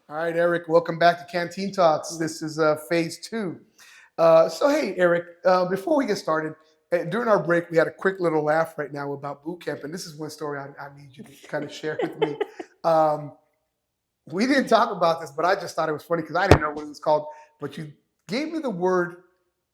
All right, Eric, welcome back to Canteen Talks. This is phase two. Hey, Eric, before we get started, during our break, we had a quick little laugh right now about boot camp, and this is one story I need you to kind of share with me. Um, we didn't talk about this, but I just thought it was funny because I didn't know what it was called. But you gave me the word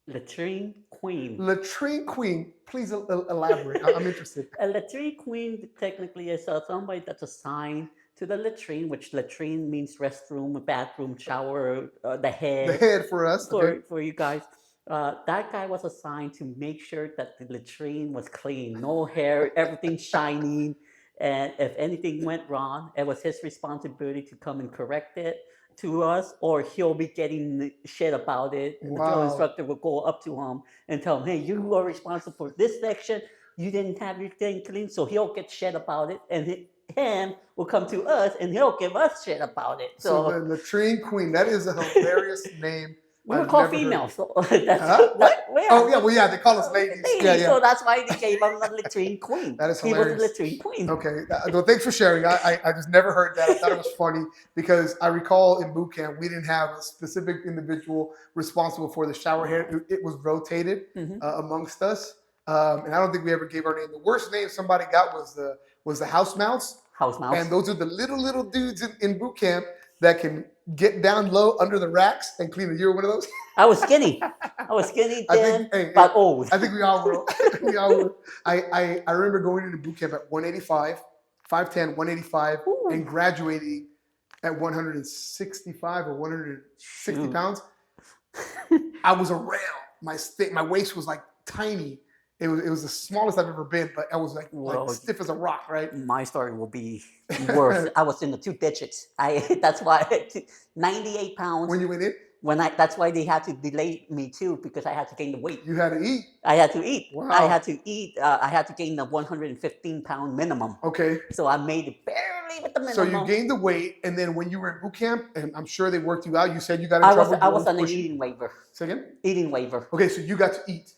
Latrine queen. latrine queen. Please elaborate. I'm interested. A latrine queen technically is somebody that's assigned to the latrine, which latrine means restroom, bathroom, shower, the The head head for us, okay? for you guys. That guy was assigned to make sure that the latrine was clean, no hair, everything shining. And if anything went wrong, it was his responsibility to come and correct it to us, or he'll be getting shit about it. The drill Wow. instructor will go up to him and tell him, "Hey, you are responsible for this section. You didn't have your thing clean," so he'll get shit about it, and him will come to us and he'll give us shit about it. So the So latrine queen, that is a hilarious name we were I've called never heard. females, so that's Huh? what. Oh Yeah, yeah, well yeah, they call us ladies. Yeah, lady. yeah. So that's why they gave him the latrine queen. That is He was the hilarious. latrine queen. Okay, well, thanks for sharing. I just never heard that. I thought it was funny because I recall in boot camp we didn't have a specific individual responsible for the shower head. It was rotated Mhm. amongst us, and I don't think we ever gave our name. The worst name somebody got was the house mouse, House mouse. and those are the little dudes in boot camp that can get down low under the racks and clean it. You were one of those? I was skinny. I was skinny I then, think hey, but old. I think we all were. We all were. I remember going into boot camp at 185, 5'10", 185, Ooh. and graduating at 165 or 160 Shoot. pounds. I was a rail. My waist was like tiny. It was the smallest I've ever been, but I was like Well, stiff as a rock, right? My story will be worse. I was in the two digits. That's why 98 pounds. When you went in, That's why they had to delay me too, because I had to gain the weight. you had to eat. I had to eat. Wow. I had to eat. I had to gain the 115-pound minimum. Okay. So I made it barely with the minimum. So you gained the weight, and then when you were in boot camp, and I'm sure they worked you out. You said you got in I trouble. I was on an eating waiver. Say again. Eating waiver. Okay, so you got to eat.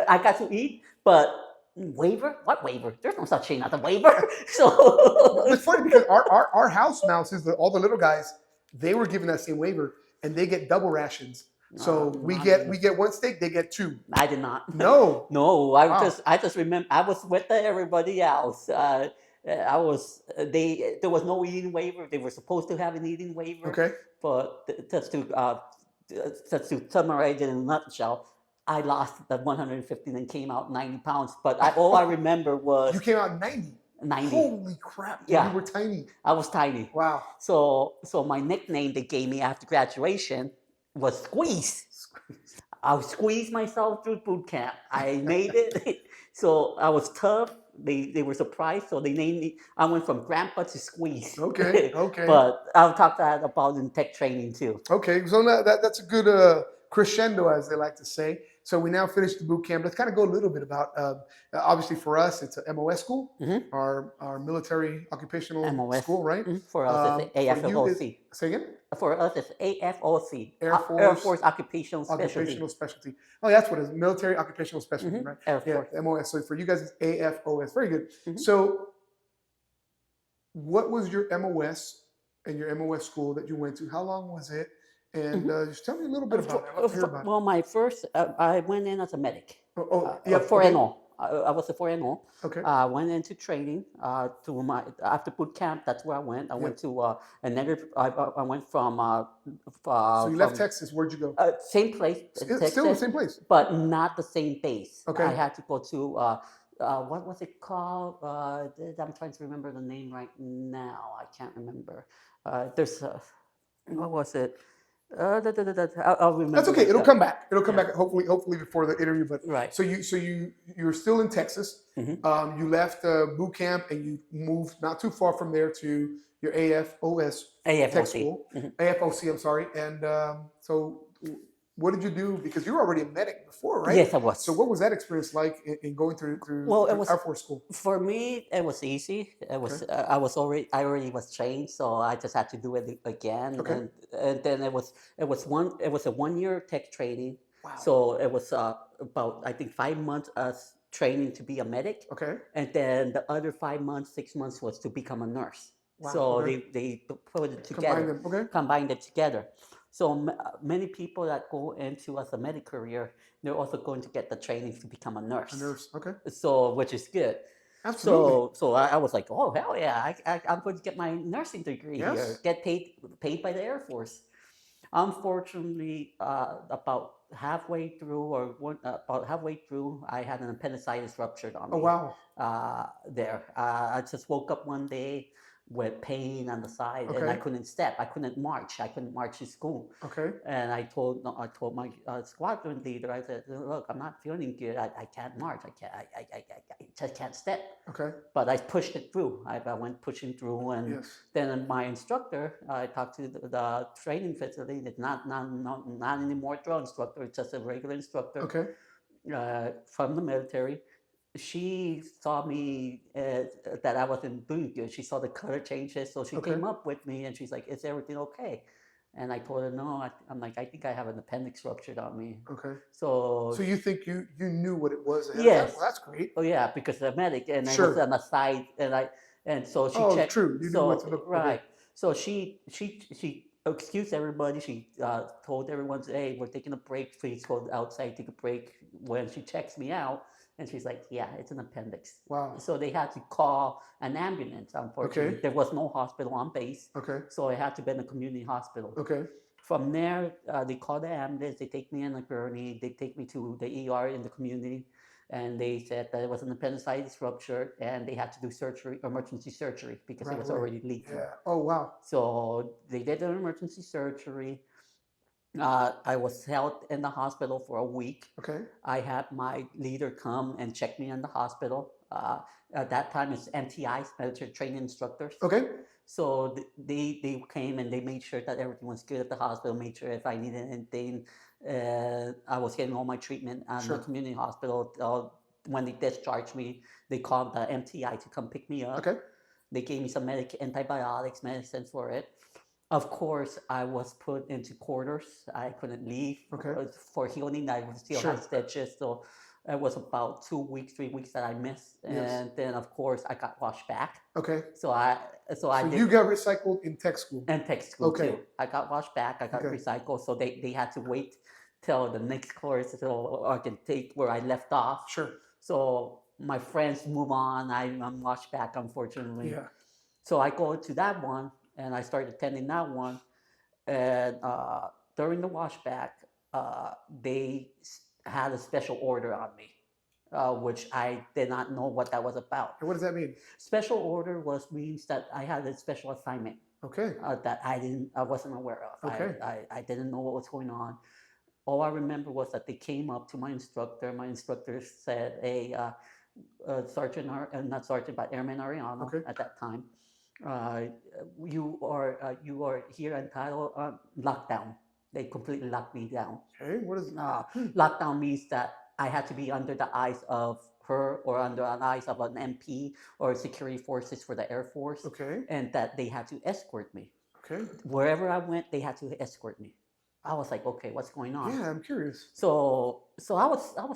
I got to eat, but waiver? What waiver? There's no such thing as a waiver. So It's funny because our house mouses, all the little guys, they were given that same waiver, and they get double rations. So we get one steak, they get two. I did not. No. No, I just remember I was with everybody else. There was no eating waiver. They were supposed to have an eating waiver. Okay. But just to summarize it in a nutshell, I lost the 115 and came out 90 pounds. But all I remember was You came out 90. 90. Holy crap! Yeah. You were tiny. I was tiny. Wow. So my nickname they gave me after graduation was Squeeze. I squeezed myself through boot camp. I made it. So I was tough. They were surprised, so they named me. I went from grandpa to Squeeze. Okay. Okay. But I'll talk that about in tech training too. Okay. So that's a good crescendo, as they like to say. So we now finished the boot camp. Let's kind of go a little bit about. Obviously, for us, it's a MOS school, our military occupational MOS. school, right? For us, it's AFOC. Say again. For us, it's AFOC. Air Force Occupational Specialty. Occupational Specialty. Oh, that's what it is. Military Occupational Specialty, right? Air Force. Yeah, MOS. So for you guys, it's AFOS. Very good. So, what was your MOS and your MOS school that you went to? How long was it? And just tell me a little bit about it. I'd love to hear about it. Well, my first, I went in as a medic. Yeah, for NO. I was a 4NO. Okay. I went into training after boot camp. That's where I went. I went to another. I went from. So you left Texas. Where'd you go? Same place. Still the same place, but not the same base. Okay. I had to go to. What was it called? I'm trying to remember the name right now. I can't remember. There's what was it? I'll remember. That's okay. It'll come back. It'll come back. Hopefully before the interview. But right. So you were still in Texas. You left boot camp and you moved not too far from there to your AFOS tech school. AFOC. I'm sorry. And so what did you do? Because you were already a medic before, right? Yes, I was. So what was that experience like in going through Air Force school? For me, it was easy. It was I already was trained, so I just had to do it again. Okay. And then it was a 1 year tech training. Wow. So it was about I think 5 months us training to be a medic. Okay. And then the other 5 months, 6 months was to become a nurse. Wow. So Okay. they put it Combine together, them. Okay. combined it together. So many people that go into as a medic career, they're also going to get the training to become a A nurse. nurse. Okay. So which is good. Absolutely. So I was like, oh hell yeah, I'm going to get my nursing degree here, Yes. get paid by the Air Force. Unfortunately, about halfway through, I had an appendicitis ruptured on Oh me. wow. I just woke up one day with pain on the side, and I Okay. couldn't step. I couldn't march. I couldn't march to school. Okay. And I told my squadron leader, I said, look, I'm not feeling good. I can't march. I just can't step. Okay. But I pushed it through. I went pushing through, and Yes. then my instructor, I talked to the training facility. It's not anymore drill instructor. It's just a regular instructor Okay. from the military. She saw me that I wasn't doing good. She saw the color changes, so she Okay. came up with me and she's like, "Is everything okay?" And I told her, "No." I'm like, "I think I have an appendix ruptured on me." Okay. So So you think you knew what it was ahead of time? yes, Well, that's great. oh yeah, because the medic, and I was Sure. on the side, and so she Oh, checked. true. You knew what to So look. Okay. right, so she excused everybody. She told everyone, "Hey, we're taking a break. Please go outside, take a break." When she checks me out, and she's like, "Yeah, it's an appendix." Wow. So they had to call an ambulance. Unfortunately, Okay. there was no hospital on base, Okay. so I had to be in a community hospital. Okay. From there, they call the ambulance. They take me in a gurney. They take me to the ER in the community, and they said that it was an appendicitis rupture, and they had to do surgery, emergency surgery, because Right it was away. already leaking. Yeah. Oh wow. So they did an emergency surgery. I was held in the hospital for a week. Okay. I had my leader come and check me in the hospital. At that time, it's MTIs, military training instructors. Okay. So they came and they made sure that everything was good at the hospital, made sure if I needed anything, I was getting all my treatment at Sure. the community hospital. When they discharged me, they called the MTI to come pick me up. Okay. They gave me some antibiotics, medicine for it. Of course, I was put into quarters. I couldn't leave Okay. for healing. I still Sure. had stitches, so it was about 2 weeks, 3 weeks that I missed. Yes. And then, of course, I got washed back. Okay. So I So did, you got recycled in tech school. and tech school Okay. too. I got washed back. I got Okay. recycled. So they had to wait till the next course so I can take where I left off. Sure. So my friends move on. I'm washed back, unfortunately. Yeah. So I go to that one, and I started attending that one. And during the washback, they had a special order on me, which I did not know what that was about. And what does that mean? Special order means that I had a special assignment Okay. that I wasn't aware of. Okay. I didn't know what was going on. All I remember was that they came up to my instructor. My instructor said, "Hey, Sergeant, not Sergeant, but Airman Arellano Okay. at that time, you are here entitled lockdown." They completely locked me down. Okay. What is? Lockdown means that I had to be under the eyes of her, or under the eyes of an MP or security forces for the Air Force, Okay. and that they had to escort me. Okay. Wherever I went, they had to escort me. I was like, okay, what's going on? Yeah, I'm curious. So I was like,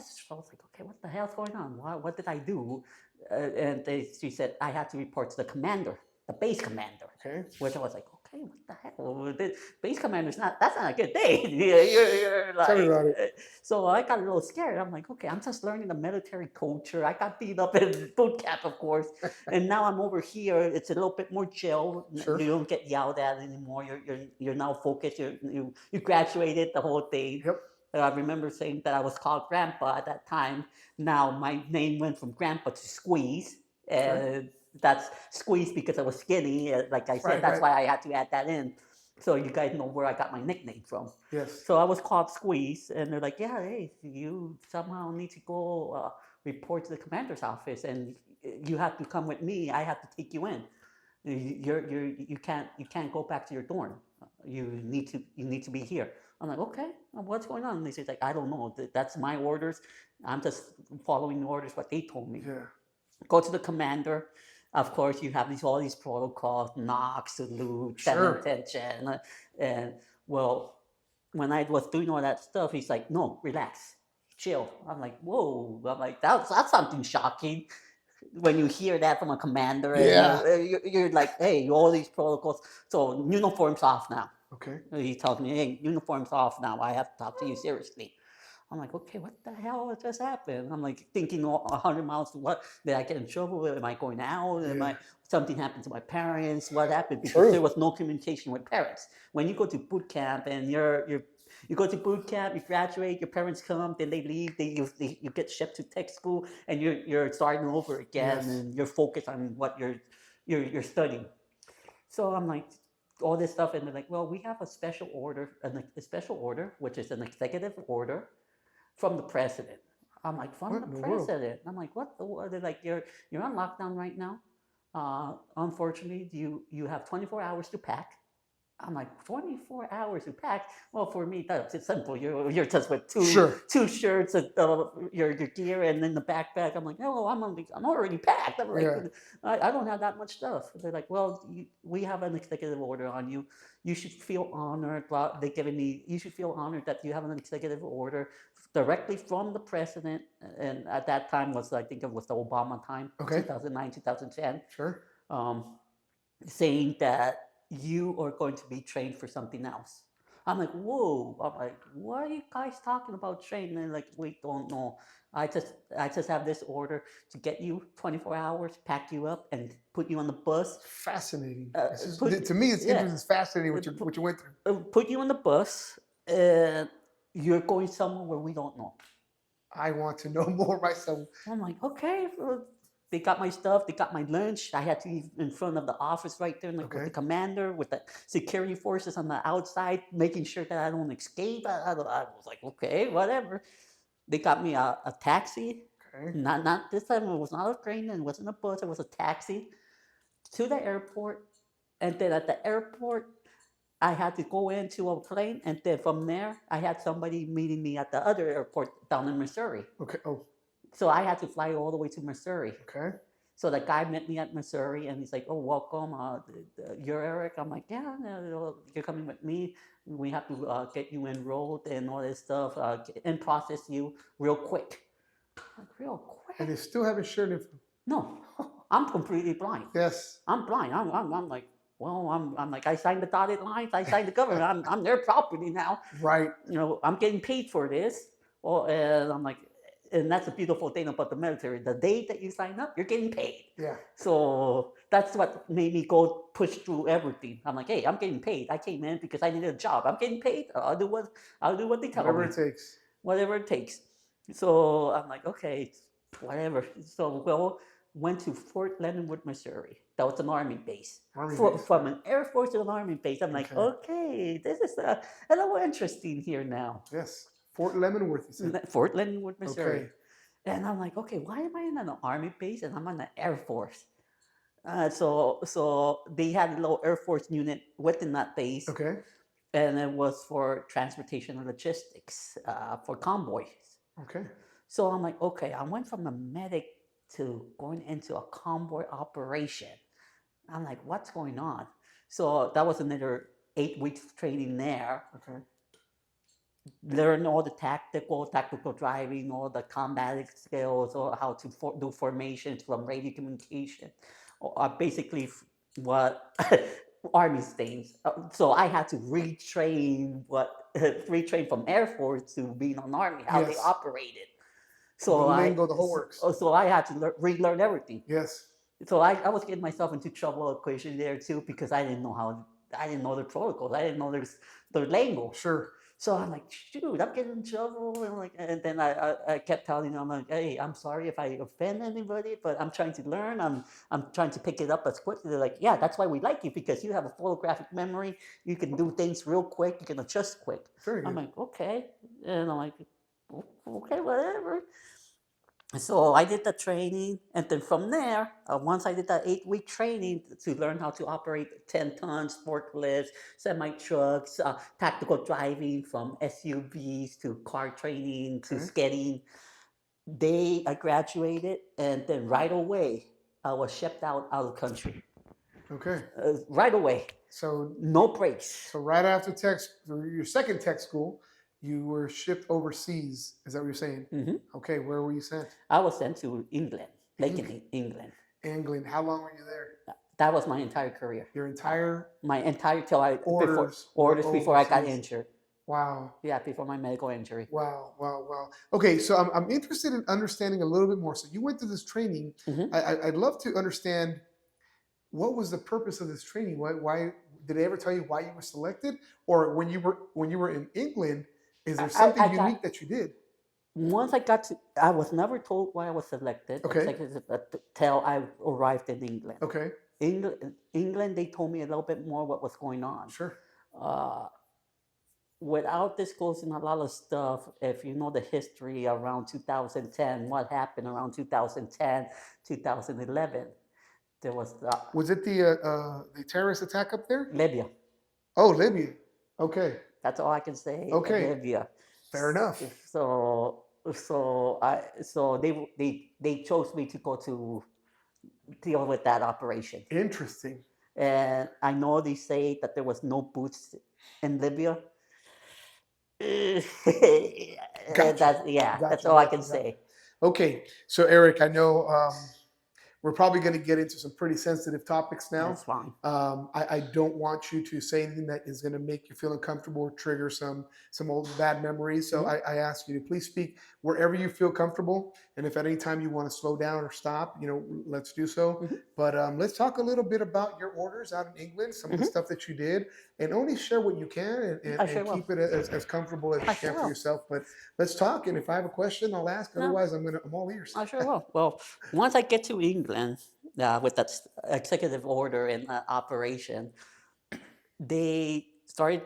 okay, what the hell's going on? What did I do? And she said I had to report to the commander, the base commander. Okay. Which I was like, okay, what the hell? The base commander's that's not a good day. You're like, Tell me about it. So I got a little scared. I'm like, okay, I'm just learning the military culture. I got beat up in boot camp, of course, and now I'm over here. It's a little bit more chill. Sure. You don't get yelled at anymore. You're now focused. You graduated the whole thing. Yep. I remember saying that I was called Grandpa at that time. Now my name went from Grandpa to Squeeze, and that's Squeeze because I was skinny. Like I said, Right, that's right. why I had to add that in, so you guys know where I got my nickname from. Yes. So I was called Squeeze, and they're like, "Yeah, hey, you somehow need to go report to the commander's office, and you have to come with me. I have to take you in. You can't go back to your dorm. You need to be here." I'm like, okay, what's going on? And they say, like, I don't know. That's my orders. I'm just following the orders, what they told me. Yeah. Go to the commander. Of course, you have all these protocols, knock, salute, set Sure. attention. And well, when I was doing all that stuff, he's like, no, relax, chill. I'm like, whoa. I'm like, that's something shocking. when you hear that from a commander, and Yeah. you're like, hey, all these protocols. So uniforms off now. Okay. He tells me, hey, uniform's off now. I have to talk to you seriously. I'm like, okay, what the hell just happened? I'm like thinking 100 miles. What did I get in trouble? Am I going out? Am Yeah. I something happened to my parents? What happened? Because True. there was no communication with parents. When you go to boot camp and you go to boot camp, you graduate, your parents come, then they leave, you get shipped to tech school, and you're starting over again, Yes. and you're focused on what you're studying. So I'm like, all this stuff, and they're like, well, we have a special order, a special order, which is an executive order from the president. I'm like, from What the in the world? president? I'm like, what? They're like, you're on lockdown right now. Unfortunately, you have 24 hours to pack. I'm like, 24 hours to pack. Well, for me, that's simple. You're just with Sure. two shirts, your gear, and then the backpack. I'm like, oh, I'm already packed. I'm like, Yeah. I don't have that much stuff. They're like, well, we have an executive order on you. You should feel honored. They giving me. You should feel honored that you have an executive order directly from the president. And at that time was, I think it was the Obama time, Okay. 2009, 2010. Sure. Saying that you are going to be trained for something else. I'm like, whoa. I'm like, what are you guys talking about training? And like, we don't know. I just have this order to get you 24 hours, pack you up, and put you on the bus. Fascinating. This is, Put, to me, it's yeah, interesting. It's fascinating what you went through. put you on the bus, and you're going somewhere where we don't know. I want to know more myself. I'm like, okay. Well, they got my stuff. They got my lunch. I had to be in front of the office right there, like with the Okay. commander, with the security forces on the outside, making sure that I don't escape. I was like, okay, whatever. They got me a taxi. Okay. Not this time. It was not a train, and it wasn't a bus. It was a taxi to the airport, and then at the airport, I had to go into a plane, and then from there, I had somebody meeting me at the other airport down in Missouri. Okay. Oh. So I had to fly all the way to Missouri. Okay. So the guy met me at Missouri, and he's like, "Oh, welcome. You're Eric." I'm like, "Yeah, you're coming with me. We have to get you enrolled and all this stuff, and process you real quick." I'm like, real quick? And they still haven't shared it. No, I'm completely blind. Yes. I'm blind. I'm like, well, I'm like, I signed the dotted lines. I signed the government. I'm their property now. Right. I'm getting paid for this. Well, and I'm like, and that's a beautiful thing about the military. The day that you sign up, you're getting paid. Yeah. So that's what made me go push through everything. I'm like, hey, I'm getting paid. I came in because I needed a job. I'm getting paid. I'll do what they tell Whatever me. it takes. Whatever it takes. So I'm like, okay, whatever. So went to Fort Leonard Wood, Missouri. That was an Army base. Army base. From an Air Force to an Army base. I'm like, okay, this is a little interesting here now. Yes. Fort Leavenworth, you said. Fort Leonard Wood, Missouri. Okay. And I'm like, okay, why am I in an Army base and I'm on the Air Force? So they had a little Air Force unit within that base. Okay. And it was for transportation and logistics, for convoys. Okay. So I'm like, okay, I went from a medic to going into a convoy operation. I'm like, what's going on? So that was another 8 weeks training there. Okay. Learn all the tactical driving, all the combat skills, or how to do formations from radio communication, basically what Army things. So I had to retrain from Air Force to being an Army, how they operated. So the lingo, the whole works. So I had to relearn everything. Yes. So I was getting myself into trouble equation there too, because I didn't know the protocols. I didn't know the lingo. Sure. So I'm like, shoot, I'm getting in trouble. And then I kept telling them, I'm like, hey, I'm sorry if I offend anybody, but I'm trying to learn. I'm trying to pick it up as quickly. They're like, yeah, that's why we like you, because you have a photographic memory. You can do things real quick. You can adjust quick. Very good. I'm like, okay. And I'm like, okay, whatever. So I did the training, and then from there, once I did that 8-week training to learn how to operate 10 tons forklifts, semi trucks, tactical driving from SUVs to car training to skating, I graduated, and then right away I was shipped out of the country. Okay. Right away. So no breaks. So right after your second tech school, you were shipped overseas. Is that what you're saying? Mm-hmm. Okay, where were you sent? I was sent to England. Lincoln, England. England. How long were you there? That was my entire career. Your entire Till I before orders before I got overseas. injured. Wow. Yeah, before my medical injury. Wow, wow, wow. Okay, so I'm interested in understanding a little bit more. So you went through this training. Mhm. I'd love to understand what was the purpose of this training. Why did they ever tell you why you were selected, or when you were in England, is there something I got unique that you did? once I got to. I was never told why I was selected. Okay, Till I arrived in England. okay, England, they told me a little bit more what was going on. sure. Uh, Without disclosing a lot of stuff, if you know the history around 2010, what happened around 2010, 2011, there was Was it the terrorist attack up there? Libya. Oh, Libya. Okay, That's all I can say. okay, Libya. fair enough. So they chose me to go to deal with that operation. Interesting. And I know they say that there was no boots in Libya. Gotcha. That's Gotcha, all I gotcha, can gotcha. say. Okay, so Eric, I know we're probably going to get into some pretty sensitive topics now. That's fine. I don't want you to say anything that is going to make you feel uncomfortable or trigger some old bad memories. So I ask you to please speak wherever you feel comfortable. And if at any time you want to slow down or stop, let's do so. But let's talk a little bit about your orders out in England, some of the stuff that you did, and only share what you can and keep it as comfortable as you can for yourself. But let's talk. And if I have a question, I'll ask. Otherwise, I'm all ears. I sure will. Well, once I get to England with that executive order and operation, they started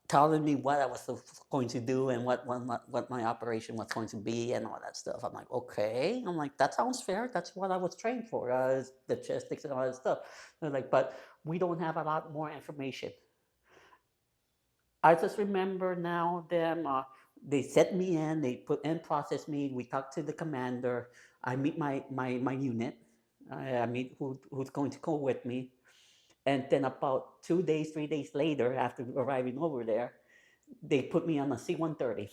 telling me what I was going to do and what my operation was going to be and all that stuff. I'm like, okay. I'm like, that sounds fair. That's what I was trained for, logistics and all that stuff. They're like, but we don't have a lot more information. I just remember now them. They set me in. They put in process me. We talked to the commander. I meet my unit. I meet who's going to go with me. And then about 2 days, 3 days later, after arriving over there, they put me on a C-130.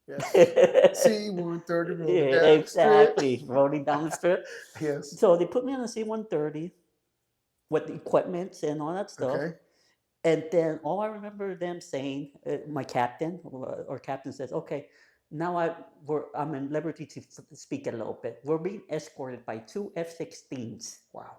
Yes. C-130 rolling Yeah, down exactly. the strip. Rolling down the strip. Yes. So they put me on a C-130 with the equipment and all that stuff. Okay. And then all I remember them saying, my captain or captain says, okay, now I'm in liberty to speak a little bit. We're being escorted by 2 F-16s. Wow.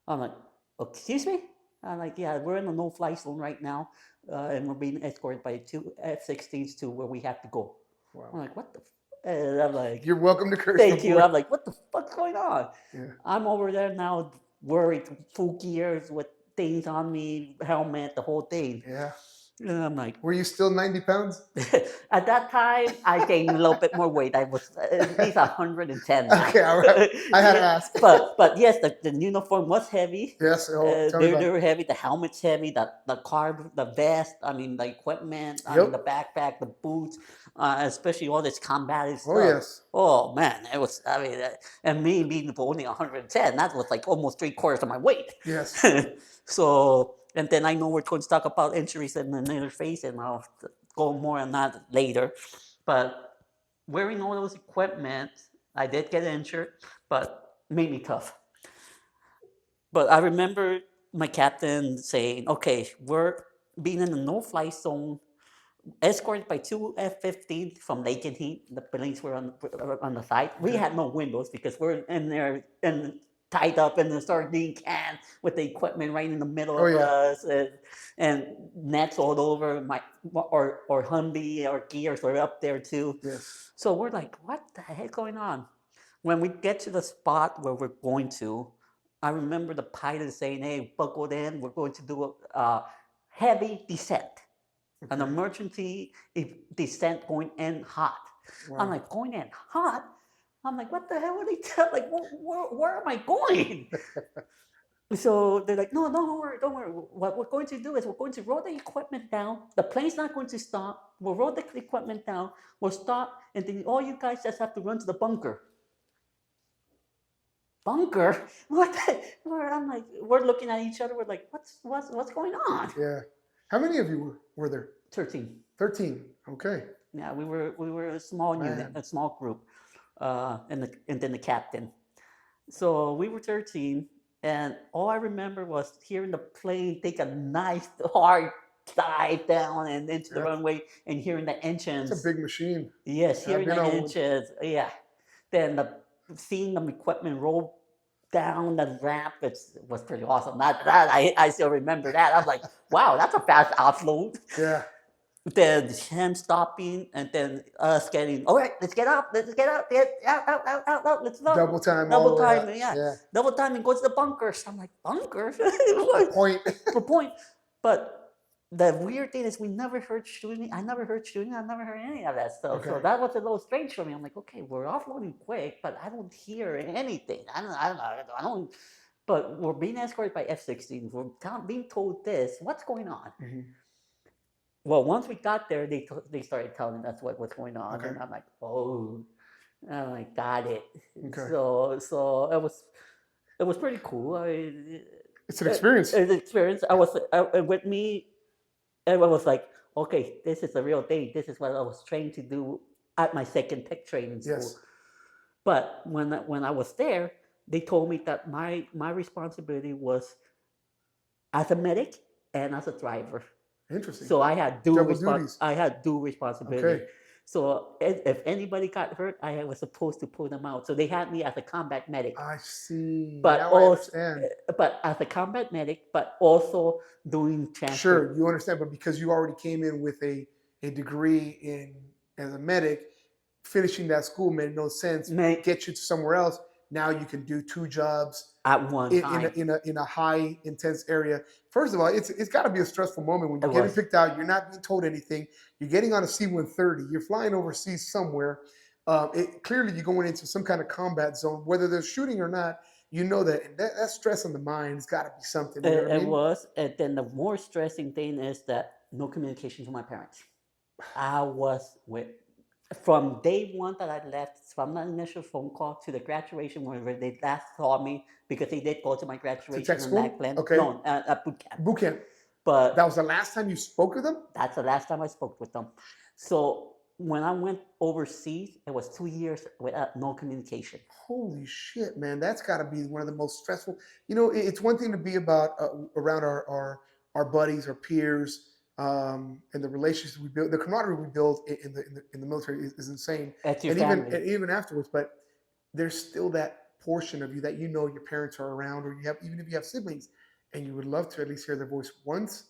I'm like, excuse me? I'm like, yeah, we're in a no-fly zone right now, and we're being escorted by 2 F-16s to where we have to go. Wow. I'm like, what the? And I'm like, you're welcome to curse. Thank you. I'm like, what the fuck's going on? Yeah. I'm over there now, worried, full gears with things on me, helmet, the whole thing. Yeah. And I'm like, were you still 90 pounds? At that time, I gained a little bit more weight. I was at least 110 now. Okay, all right. I had to ask. But yes, the uniform was heavy. Yes, they were heavy. The helmet's heavy. The vest. I mean, the equipment. I mean, the backpack, the boots, especially all this combative stuff. Oh yes. Oh man, it was. I mean, and me being only 110, that was like almost 3/4 of my weight. Yes. So. And then I know we're going to talk about injuries in another phase, and I'll go more on that later. But wearing all those equipment, I did get injured, but made me tough. But I remember my captain saying, okay, we're being in a no-fly zone, escorted by 2 F-15 from Lake and Heat. The planes were on the side. We had no windows because we're in there and tied up in the sardine can with the equipment right in the middle of us, and nets all over or Humvee or gears were up there too. Yes. So we're like, what the heck going on? When we get to the spot where we're going to, I remember the pilot saying, hey, buckle in, we're going to do a heavy descent. An emergency descent going in hot. Wow. I'm like, going in hot? I'm like, what the hell are they telling? Like, where am I going? So they're like, no, don't worry. What we're going to do is we're going to roll the equipment down. The plane's not going to stop. We'll roll the equipment down. We'll stop, and then all you guys just have to run to the bunker. Bunker? What? I'm like, we're looking at each other. We're like, what's going on? Yeah. How many of you were there? 13. 13. Okay. Yeah, we were a small unit, a small group, and then the captain. So we were 13, and all I remember was hearing the plane take a nice hard dive down and into the Yeah. runway, and hearing the It's a engines. big machine. Yes, I've hearing been the on one. engines. Yeah, then seeing the equipment roll down the ramp, it was pretty awesome. I still remember that. I was like, wow, that's a fast offload. Yeah. Then him stopping, and then us getting, all right, let's get out, get out, let's Double go. time all Double the way time, up. yeah. Yeah. Double time and go to the bunkers. I'm like, bunkers? A point. For point. But the weird thing is we never heard shooting. I never heard shooting. I never heard any of that stuff. So Okay. that was a little strange for me. I'm like, okay, we're offloading quick, but I don't hear anything. I don't. But we're being escorted by F-16s. We're being told this. What's going on? Mhm. Well, once we got there, they started telling us what was going on, Okay. and I'm like, oh, I'm like, got it. Okay. So it was pretty cool. It's an experience. It's an experience. With me. Everyone was like, okay, this is the real thing. This is what I was trained to do at my second tech training school. Yes. But when I was there, they told me that my responsibility was as a medic and as a driver. Interesting. So I had Double duties. I had dual responsibility. Okay. So if anybody got hurt, I was supposed to pull them out. So they had me as a combat medic. I see. But Now I also, understand. but as a combat medic, but also doing transport. Sure, you understand, but because you already came in with a degree in as a medic, finishing that school made no sense. Get you to somewhere else. Now you can do two jobs at one time in a high intense area. First of all, it's got to be a stressful moment when you're It getting was. picked out. You're not being told anything. You're getting on a C-130. You're flying overseas somewhere. Clearly, you're going into some kind of combat zone, whether there's shooting or not. You know that, and that stress on the mind has got to be something. You know what I It mean? was. And then the more stressing thing is that no communication to my parents. I was with from day one that I left, from the initial phone call to the graduation where they last saw me, because they did go to my To graduation tech in school? Lackland. Okay. No, at boot camp. Boot camp. But That was the last time you spoke with them? that's the last time I spoke with them. So when I went overseas, it was 2 years without no communication. Holy shit, man! That's got to be one of the most stressful. You know, it's one thing to be about around our buddies, our peers, and the relationships we build, the camaraderie we build in the military is insane. That's your And family. even afterwards, but there's still that portion of you that you know your parents are around, or you have, even if you have siblings, and you would love to at least hear their voice once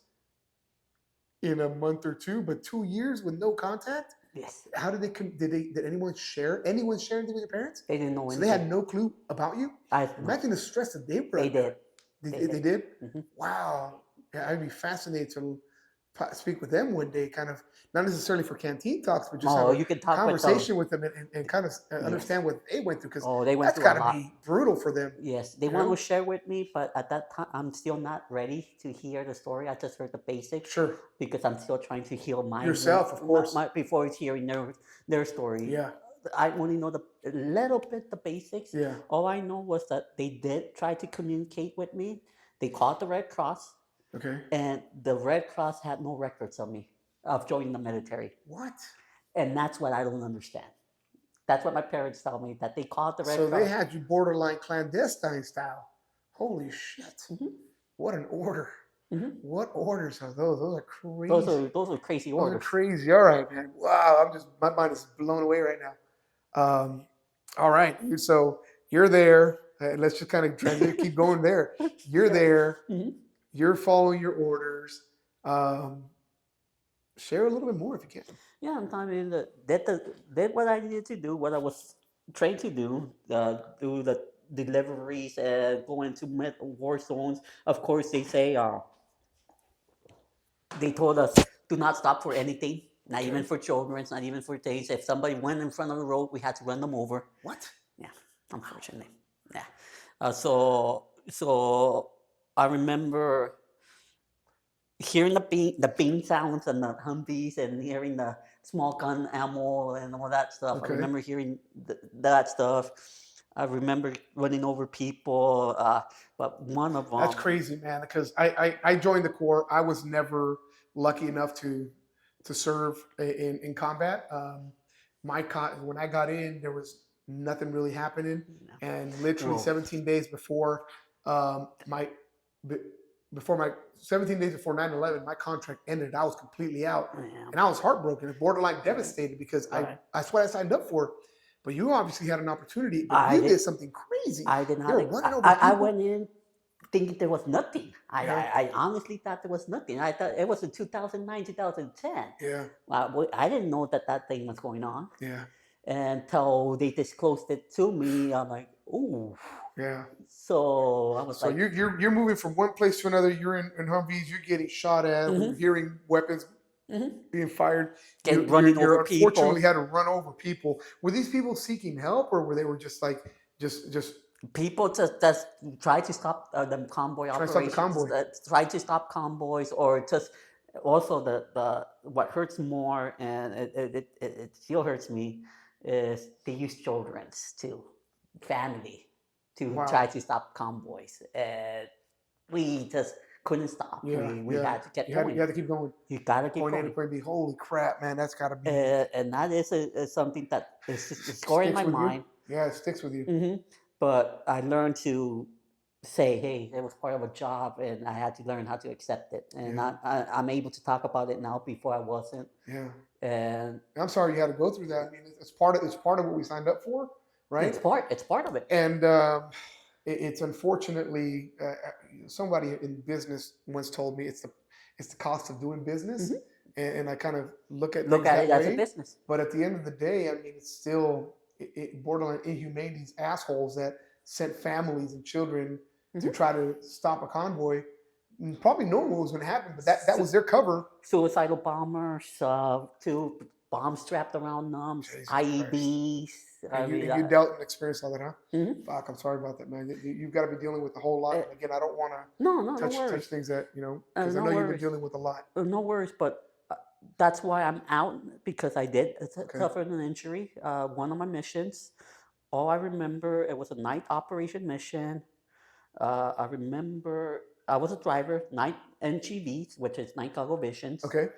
in a month or two, but 2 years with no contact. Yes. How did did anyone share anything with your parents? They didn't know So anything. they had no clue about you? Imagine the stress that they were They under. did. They did? Mhm. Wow. Yeah, I'd be fascinated to speak with them one day, kind of not necessarily for canteen talks, but just Oh, have you a can talk conversation with them and kind of understand Yes. what they went through, because Oh, they went that's through a got to lot. be brutal for them. Yes, they You want know? to share with me, but at that time, I'm still not ready to hear the story. I just heard the basics Sure. because I'm still trying to heal my Yourself, of course. before hearing their story. Yeah. I only know a little bit the basics. Yeah. All I know was that they did try to communicate with me. They called the Red Cross, Okay. and the Red Cross had no records of me of joining the military, What? and that's what I don't understand. That's what my parents tell me, that they called the Red So Cross. they had you borderline clandestine style. Holy shit. Mhm. What an order. Mhm. What orders are those? Those are crazy. Those are crazy Those are orders. crazy. All right, man. Wow. My mind is blown away right now. All right, dude. So you're there. Let's just kind of keep going there. You're there. Mhm. You're following your orders. Share a little bit more if you can. Yeah, I mean, did what I needed to do, what I was trained to do the deliveries and go into war zones. Of course, they told us do not stop for anything, not even for children, not even for things. If somebody went in front of the road, we had to run them over. What? Yeah, unfortunately. Yeah. So I remember hearing the bean sounds and the Humvees and hearing the small gun ammo and all that stuff. Okay. I remember hearing that stuff. I remember running over people, but one of them. That's crazy, man. Because I joined the Corps. I was never lucky enough to serve in combat. When I got in, there was nothing really happening. No. And literally Well, 17 days before my before my 17 days before 9/11, my contract ended. I was completely out, yeah. and I was heartbroken, borderline devastated because Right. that's what I signed up for. But you obviously had an opportunity, but I you did. did something crazy. I did They not. were running over I people. went in thinking there was nothing. Yeah, I honestly thought there was nothing. I thought it was in 2009, 2010. yeah, I didn't know that that thing was going on yeah, until they disclosed it to me. I'm like, ooh. yeah. So I was So like, you're moving from one place to another. You're in Humvees. You're getting shot at. We're mm-hmm, hearing weapons mm-hmm. being fired. Get running over You're unfortunately people. had to run over people. Were these people seeking help, or were they were just like just People just try to stop the convoy trying to stop the operations, convoy? try to stop convoys, or just also the what hurts more, and it still hurts me, is they use children's too, family, to try Wow. to stop convoys, and we just couldn't stop. Yeah, We yeah. had to get You going. had to keep going. You gotta keep Point A to going. point B. Holy crap, man! That's got to be And that is something that is just is scoring in sticks my with you. mind. Yeah, it sticks with you. But I learned to say, hey, it was part of a job, and I had to learn how to accept it. And Yeah, I'm able to talk about it now. Before I wasn't. yeah. And I'm sorry you had to go through that. I mean, it's part of what we signed up for, right? it's part of it. And it's unfortunately somebody in business once told me it's the cost of doing business, Hmm. and I kind of look at Look things at that it as a way. business. But at the end of the day, I mean, it's still borderline inhumane. These assholes that sent families and children to Hmm. try to stop a convoy. Probably no one was going to happen, but that was their cover. Suicidal bombers, two bombs strapped around them, Jesus Christ. IEDs. I And mean, you dealt and experienced all that, huh? mhm. Fuck, I'm sorry about that, man. You've got to be dealing with a whole lot. Uh, And again, I don't want no, no, to no touch worries. things that because I No know you've been worries. dealing with a lot. No worries. But that's why I'm out, because I did Okay. suffer an injury. One of my missions. All I remember, it was a night operation mission. I remember I was a driver, night NGVs, which is night goggle visions, Okay.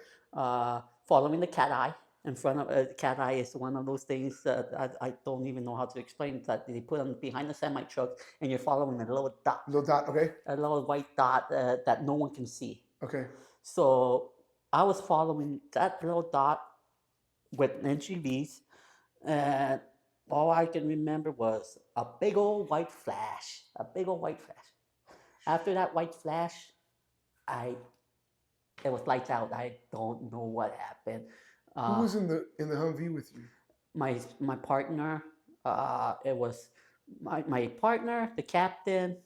following the cat eye. In front of cat eye is one of those things that I don't even know how to explain. That they put on behind the semi truck, and you're following a little dot, Little dot. Okay. a little white dot that no one can see. Okay. So I was following that little dot with NGVs, and all I can remember was a big old white flash, a big old white flash. After that white flash, I it was lights out. I don't know what happened. Who Uh, was in the Humvee with you? my partner, it was my partner, the captain.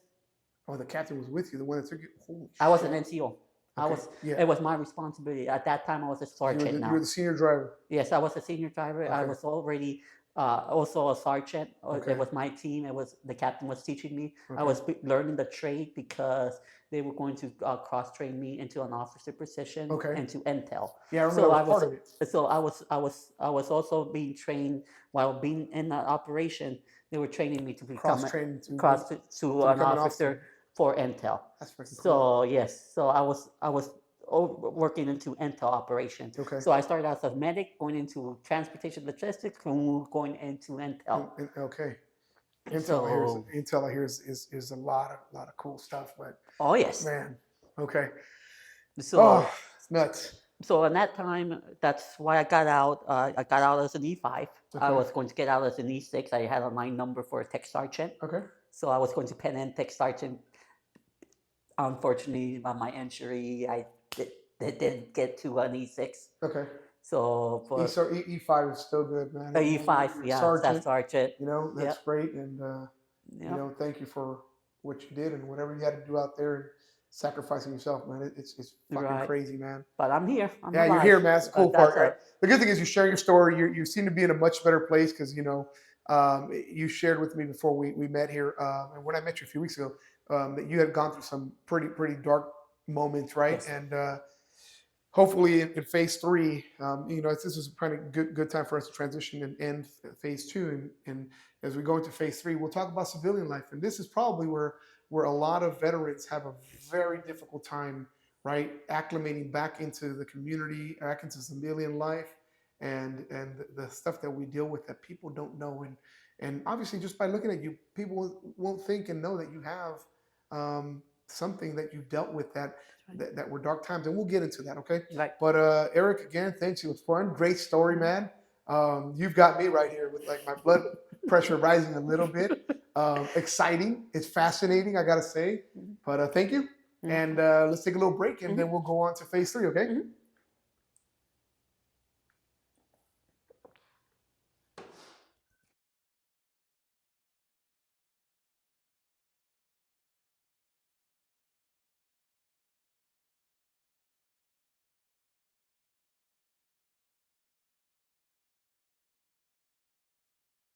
Oh, the captain was with you. The one that took you. Holy I was shit. an NCO. Okay. Yeah. It was my responsibility. At that time, I was a sergeant You now. were the senior driver. Yes, I was a senior driver. I Okay. was already also a sergeant. Okay. It was my team. It was the captain was teaching me. I Okay. was learning the trade because they were going to cross train me into an officer position, Okay. into intel. Yeah, I remember So that I was part was of it. so I was also being trained while being in that operation. They were training me to become Cross-trained to to an become an officer officer. for intel. That's freaking So cool. yes, so I was working into intel operation. Okay. So I started out as a medic, going into transportation logistics, going into intel. Okay. So Intel I hear is a lot of cool stuff, but oh yes. man, okay. So Oh, it's nuts. so in that time, that's why I got out. I got out as an E5. I Okay. was going to get out as an E6. I had a line number for a tech sergeant. Okay. So I was going to pen in tech sergeant. Unfortunately, by my injury, I didn't get to an E6. Okay. So for E5 is still good, man. E5, You're yeah, sergeant, staff sergeant. that's Yep. great, and Yep. thank you for what you did and whatever you had to do out there and sacrificing yourself, man. It's fucking Right. crazy, man. But I'm here. I'm Yeah, alive. you're here, man. That's the cool That's part. Right? The good thing is you share your story. You seem to be in a much better place because you shared with me before we met here, and when I met you a few weeks ago, that you had gone through some pretty dark moments, right? Yes. And hopefully in phase 3, this is a pretty good time for us to transition and end phase 2, and as we go into phase 3, we'll talk about civilian life, and this is probably where a lot of veterans have a very difficult time, right, acclimating back into the community, back into civilian life, and the stuff that we deal with that people don't know, And obviously, just by looking at you, people won't think and know that you have something that you dealt with that were dark times, and we'll get into that, okay? Right. But Eric, again, thanks. It was fun. Great story, man. You've got me right here with like my blood pressure rising a little bit. Exciting. It's fascinating, I gotta say. But thank you. Mhm. And let's take a little break, and then we'll go on to phase 3, okay? Mhm.